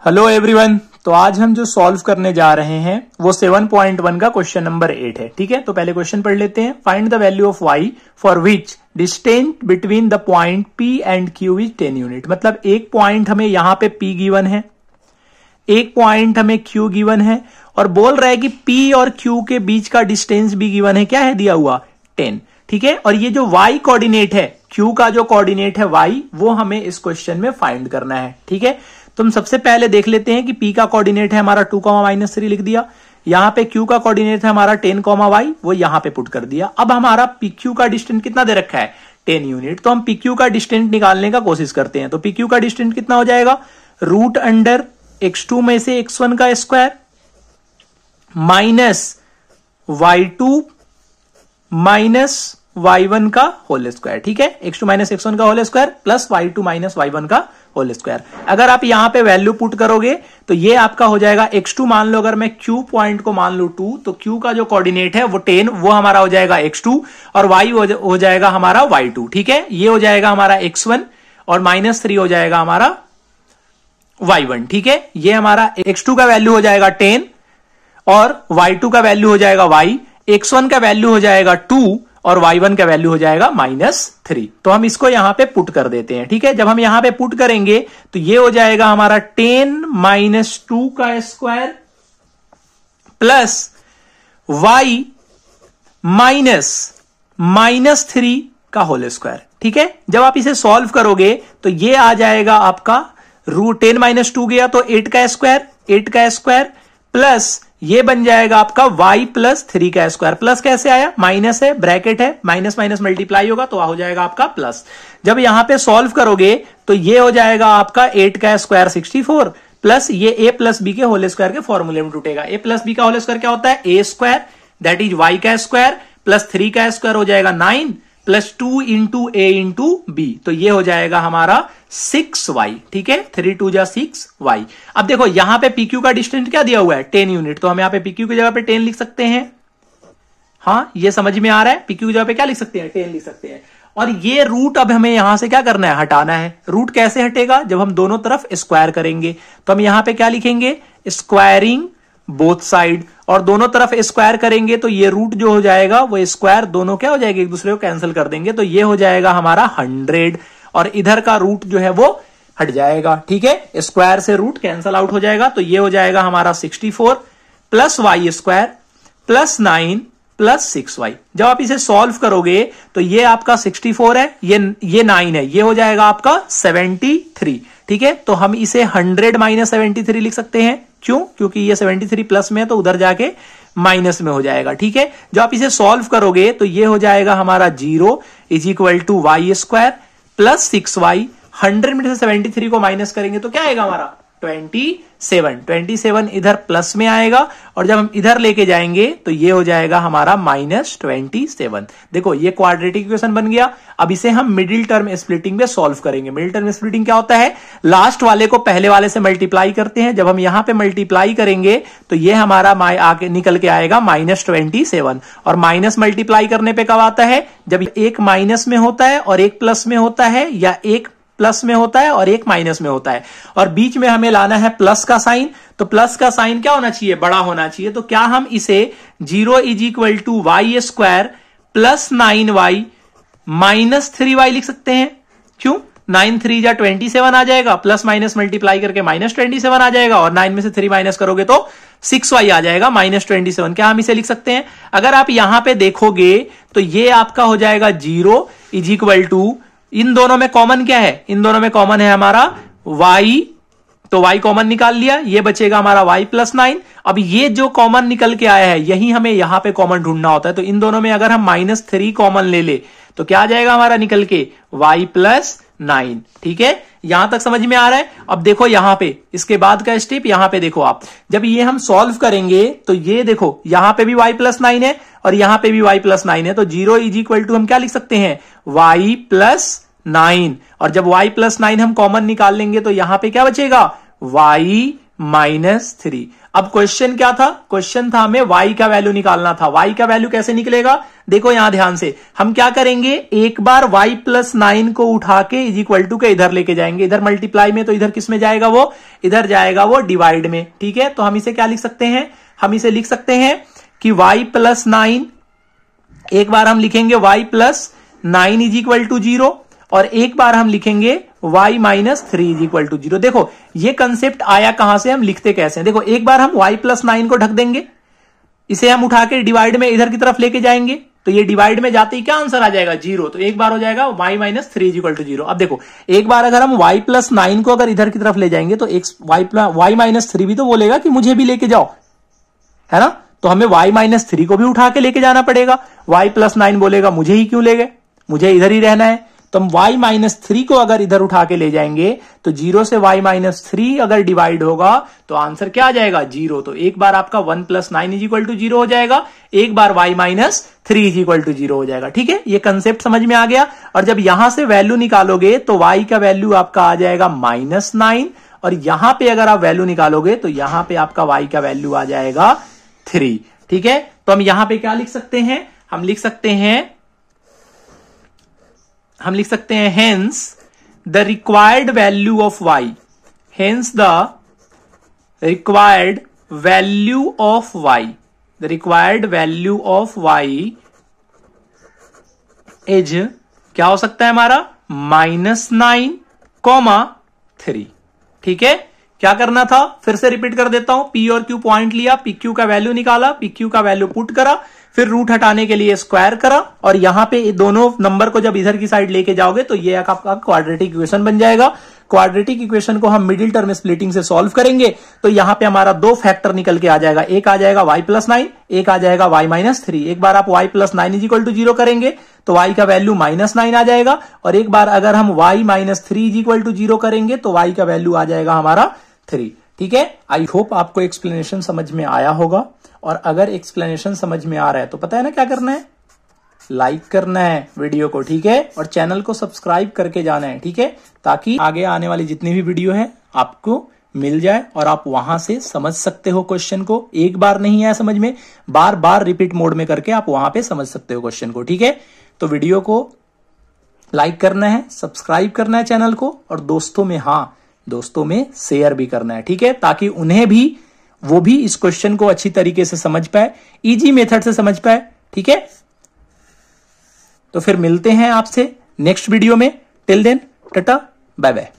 Hello everyone. तो आज हम जो सॉल्व करने जा रहे हैं वो 7.1 का क्वेश्चन नंबर 8 है। ठीक है, तो पहले क्वेश्चन पढ़ लेते हैं। Find the value of y for which distance between the point p and q is 10 unit. मतलब एक पॉइंट हमें यहां पे p गिवन है, एक पॉइंट हमें q गिवन है और बोल रहा है कि p और q के बीच का डिस्टेंस भी गिवन है। क्या है दिया हुआ? 10। ठीक है, और ये जो y कोऑर्डिनेट है, q का जो कोऑर्डिनेट है y, वो हमें इस क्वेश्चन में फाइंड करना है। ठीक है, तो हम सबसे पहले देख लेते हैं कि p का कोऑर्डिनेट है हमारा 2, -3 लिख दिया। यहां पे q का कोऑर्डिनेट है हमारा 10, y, वो यहां पे पुट कर दिया। अब हमारा pq का डिस्टेंस कितना दे रखा है? 10 यूनिट। तो हम pq का डिस्टेंस निकालने का कोशिश करते हैं। तो pq का डिस्टेंस कितना हो जाएगा? √x2 में से x1 का square minus y2 minus y1 का होल स्क्वायर। ठीक है, x2 माइनस x1 का whole square plus y2 minus y1 का होल स्क्वायर। अगर आप यहां पे वैल्यू पुट करोगे तो ये आपका हो जाएगा x2 मान लो, अगर मैं q पॉइंट को मान लू 2, तो q का जो कोऑर्डिनेट है वो 10, वो हमारा हो जाएगा x2 और y हो जाएगा हमारा y2। ठीक है, ये हो जाएगा हमारा x1 और -3 हो जाएगा हमारा y1। ठीक है, ये हमारा x2 का वैल्यू हो जाएगा 10 और y2 का वैल्यू हो जाएगा y, x1 का वैल्यू हो जाएगा 2 और y1 का वैल्यू हो जाएगा -3। तो हम इसको यहां पे पुट कर देते हैं। ठीक है, जब हम यहां पे पुट करेंगे तो ये हो जाएगा हमारा 10 - 2 का स्क्वायर प्लस y -3 का होल स्क्वायर। ठीक है, जब आप इसे सॉल्व करोगे तो ये आ जाएगा आपका √10 - 2 गया तो 8 का स्क्वायर प्लस ये बन जाएगा आपका y + 3 का स्क्वायर। प्लस कैसे आया? माइनस है, ब्रैकेट है, माइनस माइनस मल्टीप्लाई होगा तो हो जाएगा आपका प्लस। जब यहां पे सॉल्व करोगे तो ये हो जाएगा आपका 8 का स्क्वायर 64 प्लस ये a + b के होल स्क्वायर के फॉर्मूले में टूटेगा। a + b का होल स्क्वायर क्या होता है? a² दैट इज y का स्क्वायर प्लस 3 का स्क्वायर हो जाएगा 9 प्लस 2 × a × b, तो ये हो जाएगा हमारा 6y। ठीक है, 3 × 2 = 6y। अब देखो यहां पे pq का डिस्टेंस क्या दिया हुआ है? 10 यूनिट। तो हम यहां पे pq की जगह पे 10 लिख सकते हैं। हाँ, ये समझ में आ रहा है? pq की जगह पे क्या लिख सकते हैं? 10 लिख सकते हैं। और ये रूट अब हमें यहां से क्या करना है? हटाना है। रूट कैसे हटेगा? जब हम दोनों तरफ स्क्वायर करेंगे। तो हम यहां पे क्या लिखेंगे? स्क्वायरिंग बोथ साइड, और दोनों तरफ स्क्वायर करेंगे तो ये रूट जो हो जाएगा वो स्क्वायर दोनों क्या हो जाएगा? एक दूसरे को कैंसिल कर देंगे तो ये हो जाएगा हमारा 100 और इधर का रूट जो है वो हट जाएगा। ठीक है, स्क्वायर से रूट कैंसिल आउट हो जाएगा तो ये हो जाएगा हमारा 64 plus y² plus 9 plus 6y। जब आप इसे सॉल्व करोगे तो ये आपका 64 है, ये 9 है, ये हो जाएगा आपका 73। ठीक है, तो हम इसे 100 - 73 लिख सकते हैं। क्यों? क्योंकि ये 73 प्लस में है तो उधर जाके माइनस में हो जाएगा। ठीक है, जब आप इसे सॉल्व करोगे तो ये हो जाएगा हमारा 0 = y² प्लस 6y। 100 में से 73 को माइनस करेंगे तो क्या आएगा हमारा? 27 इधर प्लस में आएगा और जब हम इधर लेके जाएंगे तो ये हो जाएगा हमारा -27। देखो ये क्वाड्रेटिक इक्वेशन बन गया। अब इसे हम मिडिल टर्म स्प्लिटिंग में सॉल्व करेंगे। मिडिल टर्म स्प्लिटिंग क्या होता है? लास्ट वाले को पहले वाले से मल्टीप्लाई करते हैं। जब हम यहां पे मल्टीप्लाई करेंगे तो ये हमारा आके निकल के आएगा -27 और माइनस मल्टीप्लाई करने पे कब आता है? जब एक माइनस में होता है और एक प्लस में होता है, या एक प्लस में होता है और एक माइनस में होता है और बीच में हमें लाना है प्लस का साइन। तो प्लस का साइन क्या होना चाहिए? बड़ा होना चाहिए। तो क्या हम इसे 0 = y² plus 9y minus 3y लिख सकते हैं? क्यों? 9 × 3 = 27 आ जाएगा, प्लस माइनस मल्टीप्लाई करके -27 आ जाएगा और 9 में से 3 माइनस करोगे तो 6y आ जाएगा -27। क्या हम इसे लिख सकते हैं? अगर आप यहां पे देखोगे तो ये आपका हो जाएगा 0 = इन दोनों में कॉमन क्या है? इन दोनों में कॉमन है हमारा y, तो y कॉमन निकाल लिया, ये बचेगा हमारा y + 9। अब ये जो कॉमन निकल के आया है यही हमें यहां पे कॉमन ढूंढना होता है। तो इन दोनों में अगर हम -3 कॉमन ले तो क्या आ जाएगा हमारा निकल के? y + 9। ठीक है, यहां तक समझ में आ रहा है? अब देखो यहां पे इसके बाद का स्टेप यहां पे देखो आप, जब ये हम सॉल्व करेंगे तो ये देखो यहां पे भी y + 9 है और यहां पे भी y + 9 है। तो 0 = हम क्या लिख सकते हैं? y + 9। और जब y + 9 हम कॉमन निकाल लेंगे तो यहां पे क्या बचेगा? y -3। अब क्वेश्चन क्या था? क्वेश्चन था हमें y का वैल्यू निकालना था। y का वैल्यू कैसे निकलेगा? देखो यहां ध्यान से, हम क्या करेंगे, एक बार y + 9 को उठा के इज इक्वल टू के इधर लेके जाएंगे। इधर मल्टीप्लाई में, तो इधर किस में जाएगा वो? इधर जाएगा वो डिवाइड में। ठीक है, तो हम इसे क्या लिख सकते हैं? हम इसे लिख सकते हैं कि y + 9, एक बार हम लिखेंगे y + 9 इज इक्वल टू 0, और एक बार हम लिखेंगे y - 3 इज इक्वल टू 0। देखो ये कंसेप्ट आया कहां से, हम लिखते कैसे हैं? देखो एक बार हम y + 9 को ढक देंगे, इसे हम उठा के डिवाइड में इधर की तरफ लेके जाएंगे, तो ये डिवाइड में जाते ही क्या आंसर आ जाएगा? 0। तो एक बार हो जाएगा y - 3 इज इक्वल टू 0। अब देखो एक बार अगर हम y + 9 को अगर इधर की तरफ ले जाएंगे तो y - 3 भी तो बोलेगा कि मुझे भी लेके जाओ, है ना? तो हमें y - 3 को भी उठा के लेके जाना पड़ेगा। y + 9 बोलेगा मुझे ही क्यों ले गए, मुझे इधर ही रहना है। तो हम y - 3 को अगर इधर उठा के ले जाएंगे तो 0 से y - 3 अगर डिवाइड होगा तो आंसर क्या आ जाएगा? 0। तो एक बार आपका 1 + 9 इज इक्वल टू 0 हो जाएगा, एक बार y - 3 इज इक्वल टू 0 हो जाएगा। ठीक है, ये कंसेप्ट समझ में आ गया। और जब यहां से वैल्यू निकालोगे तो y का वैल्यू आपका आ जाएगा -9, और यहां पे अगर आप वैल्यू निकालोगे तो यहां पे आपका y का वैल्यू आ जाएगा 3। ठीक है, तो हम यहां पे क्या लिख सकते हैं? हम लिख सकते हैं hence the required value of y, hence the required value of y, the required value of y is क्या हो सकता है हमारा? -9, 3। ठीक है, क्या करना था? फिर से रिपीट कर देता हूं। P और Q पॉइंट लिया, PQ का वैल्यू निकाला, PQ का वैल्यू पुट करा, फिर रूट हटाने के लिए स्क्वायर करा, और यहां पे दोनों नंबर को जब इधर की साइड लेके जाओगे तो ये आपका क्वाड्रेटिक इक्वेशन बन जाएगा। क्वाड्रेटिक इक्वेशन को हम मिडिल टर्म स्प्लिटिंग से सॉल्व करेंगे तो यहां पे हमारा 2 फैक्टर निकल के आ जाएगा। एक आ जाएगा y + 9, एक आ जाएगा y - 3। एक बार आप y + 9 इज इक्वल टू 0 करेंगे तो y का वैल्यू -9 आ जाएगा, और एक बार अगर हम y - 3 इज इक्वल टू 0 करेंगे तो y का वैल्यू आ जाएगा हमारा 3। ठीक है, आई होप आपको एक्सप्लेनेशन समझ में आया होगा। और अगर एक्सप्लेनेशन समझ में आ रहा है तो पता है ना क्या करना है? लाइक करना है वीडियो को, ठीक है, और चैनल को सब्सक्राइब करके जाना है, ठीक है, ताकि आगे आने वाली जितनी भी वीडियो है आपको मिल जाए और आप वहां से समझ सकते हो क्वेश्चन को। एक बार नहीं आया समझ में, बार बार रिपीट मोड में करके आप वहां पे समझ सकते हो क्वेश्चन को। ठीक है, तो वीडियो को लाइक करना है, सब्सक्राइब करना है चैनल को, और दोस्तों में शेयर भी करना है, ठीक है, ताकि उन्हें भी, वो भी इस क्वेश्चन को अच्छी तरीके से समझ पाए, इजी मेथड से समझ पाए। ठीक है, तो फिर मिलते हैं आपसे नेक्स्ट वीडियो में। Till then tata bye bye.